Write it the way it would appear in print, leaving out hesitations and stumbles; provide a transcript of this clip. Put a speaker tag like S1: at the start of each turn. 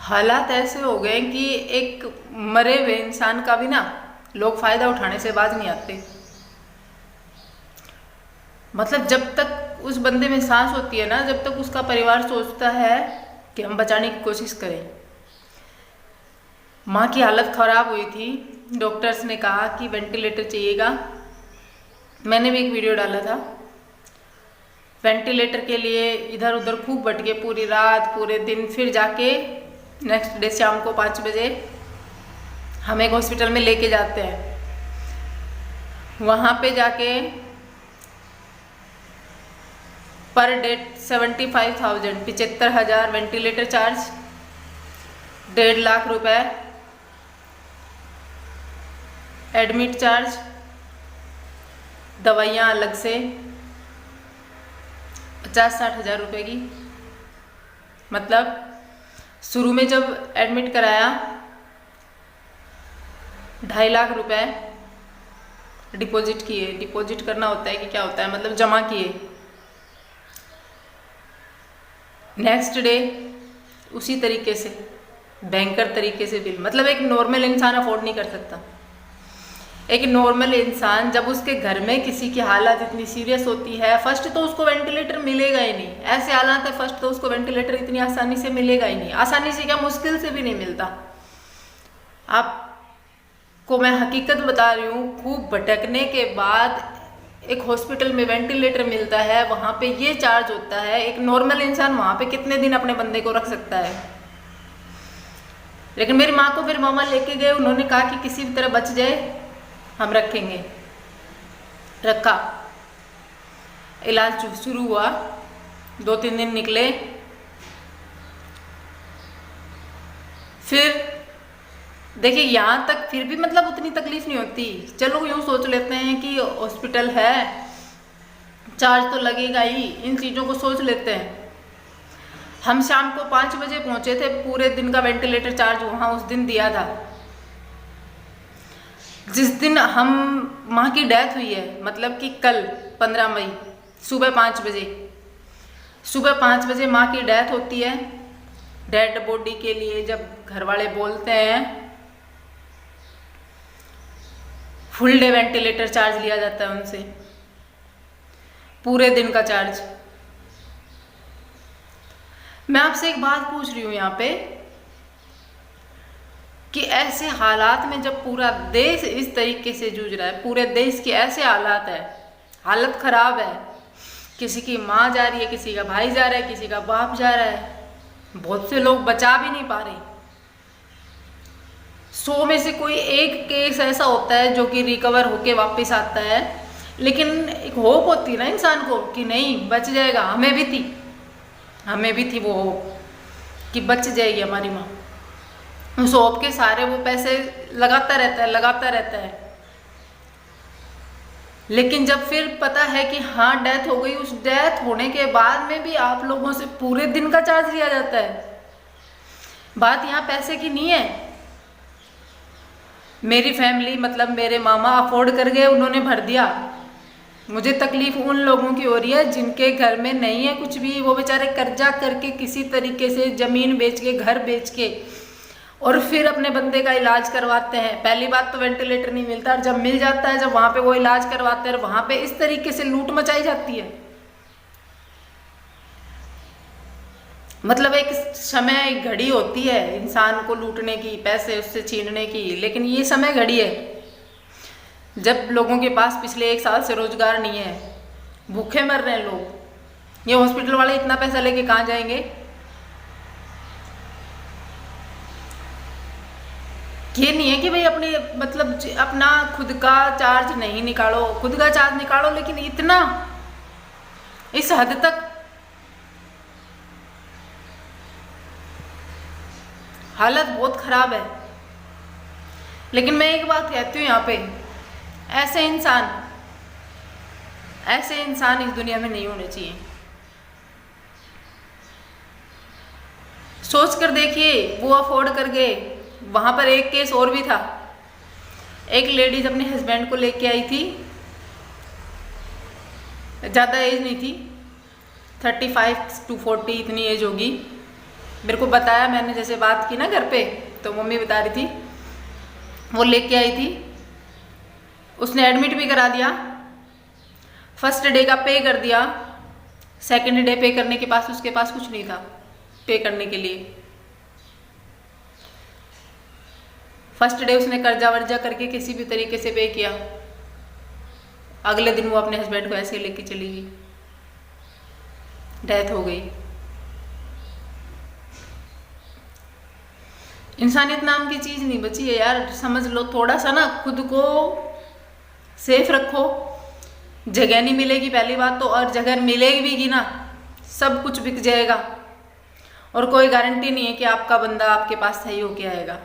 S1: हालात ऐसे हो गए कि एक मरे हुए इंसान का भी ना लोग फायदा उठाने से बाज नहीं आते। मतलब जब तक उस बंदे में सांस होती है ना, जब तक उसका परिवार सोचता है कि हम बचाने की कोशिश करें। माँ की हालत खराब हुई थी, डॉक्टर्स ने कहा कि वेंटिलेटर चाहिएगा। मैंने भी एक वीडियो डाला था। वेंटिलेटर के लिए इधर उधर खूब भटके, पूरी रात पूरे दिन, फिर जाके नेक्स्ट डे शाम को 5 बजे हम एक हॉस्पिटल में लेके जाते हैं। वहाँ पे जाके per day 75,000 75,000 ventilator charge, 1.5 lakh रुपए एडमिट चार्ज, दवाइयाँ अलग से 50-60 हज़ार रुपये की। मतलब शुरू में जब एडमिट कराया 2.5 लाख रुपए डिपॉजिट किए। डिपॉजिट करना होता है कि क्या होता है, मतलब जमा किए। नेक्स्ट डे उसी तरीके से बैंकर तरीके से बिल, मतलब एक नॉर्मल इंसान अफोर्ड नहीं कर सकता। एक नॉर्मल इंसान जब उसके घर में किसी की हालत इतनी सीरियस होती है, फर्स्ट तो उसको वेंटिलेटर मिलेगा ही नहीं। ऐसे हालात है, फर्स्ट तो उसको वेंटिलेटर इतनी आसानी से मिलेगा ही नहीं। आसानी से क्या, मुश्किल से भी नहीं मिलता। आपको मैं हकीकत बता रही हूँ, खूब भटकने के बाद एक हॉस्पिटल में वेंटिलेटर मिलता है, वहाँ पे ये चार्ज होता है। एक नॉर्मल इंसान वहाँ पे कितने दिन अपने बंदे को रख सकता है। लेकिन मेरी माँ को फिर मामा लेके गए, उन्होंने कहा कि किसी भी तरह बच जाए, हम रखेंगे। रखा, इलाज शुरू हुआ, 2-3 दिन निकले। फिर देखिए यहाँ तक फिर भी मतलब उतनी तकलीफ नहीं होती। चलो यूँ सोच लेते हैं कि हॉस्पिटल है, चार्ज तो लगेगा ही, इन चीज़ों को सोच लेते हैं। हम शाम को 5 बजे पहुँचे थे, पूरे दिन का वेंटिलेटर चार्ज वहाँ उस दिन दिया था। जिस दिन हम माँ की डेथ हुई है, मतलब कि कल 15 मई सुबह 5 बजे, सुबह 5 बजे माँ की डेथ होती है। डेड बॉडी के लिए जब घर वाले बोलते हैं, फुल डे वेंटिलेटर चार्ज लिया जाता है उनसे, पूरे दिन का चार्ज। मैं आपसे एक बात पूछ रही हूँ यहाँ पे कि ऐसे हालात में जब पूरा देश इस तरीके से जूझ रहा है, पूरे देश के ऐसे हालात है, हालत खराब है, किसी की माँ जा रही है, किसी का भाई जा रहा है, किसी का बाप जा रहा है, बहुत से लोग बचा भी नहीं पा रहे। 100 में से कोई एक केस ऐसा होता है जो कि रिकवर होके वापस आता है। लेकिन एक होप होती है ना इंसान को कि नहीं बच जाएगा। हमें भी थी वो होप कि बच जाएगी हमारी माँ। उस होप के सारे वो पैसे लगाता रहता है। लेकिन जब फिर पता है कि हाँ डेथ हो गई, उस डेथ होने के बाद में भी आप लोगों से पूरे दिन का चार्ज लिया जाता है। बात यहाँ पैसे की नहीं है। मेरी फैमिली, मतलब मेरे मामा अफोर्ड कर गए, उन्होंने भर दिया। मुझे तकलीफ उन लोगों की हो रही है जिनके घर में नहीं है कुछ भी। वो बेचारे कर्जा करके किसी तरीके से ज़मीन बेच के, घर बेच के, और फिर अपने बंदे का इलाज करवाते हैं। पहली बात तो वेंटिलेटर नहीं मिलता, और जब मिल जाता है, जब वहाँ पे वो इलाज करवाते हैं, वहाँ पे इस तरीके से लूट मचाई जाती है। मतलब एक समय घड़ी होती है इंसान को लूटने की, पैसे उससे छीनने की, लेकिन ये समय घड़ी है जब लोगों के पास पिछले 1 साल से रोजगार नहीं है, भूखे मर रहे हैं लोग। ये हॉस्पिटल वाले इतना पैसा लेके कहाँ जाएंगे? ये नहीं है कि भाई अपने मतलब अपना खुद का चार्ज नहीं निकालो, खुद का चार्ज निकालो, लेकिन इतना इस हद तक हालत बहुत खराब है। लेकिन मैं एक बात कहती हूँ यहाँ पे, ऐसे इंसान इस दुनिया में नहीं होने चाहिए। सोच कर देखिए, वो अफोर्ड कर गए। वहाँ पर एक केस और भी था। एक लेडीज अपने हस्बैंड को लेके आई थी, ज़्यादा एज नहीं थी, 35 to 40 इतनी एज होगी। मेरे को बताया, मैंने जैसे बात की ना घर पे, तो मम्मी बता रही थी वो लेके आई थी, उसने एडमिट भी करा दिया, फर्स्ट डे का पे कर दिया, सेकंड डे पे करने के पास उसके पास कुछ नहीं था पे करने के लिए। फर्स्ट डे उसने कर्जा वर्जा करके किसी भी तरीके से पे किया, अगले दिन वो अपने हस्बैंड को ऐसे लेके चली गई, डेथ हो गई। इंसानियत नाम की चीज नहीं बची है यार, समझ लो थोड़ा सा ना, खुद को सेफ रखो। जगह नहीं मिलेगी पहली बात तो, और जगह मिलेगी भी ना सब कुछ बिक जाएगा, और कोई गारंटी नहीं है कि आपका बंदा आपके पास सही होके आएगा।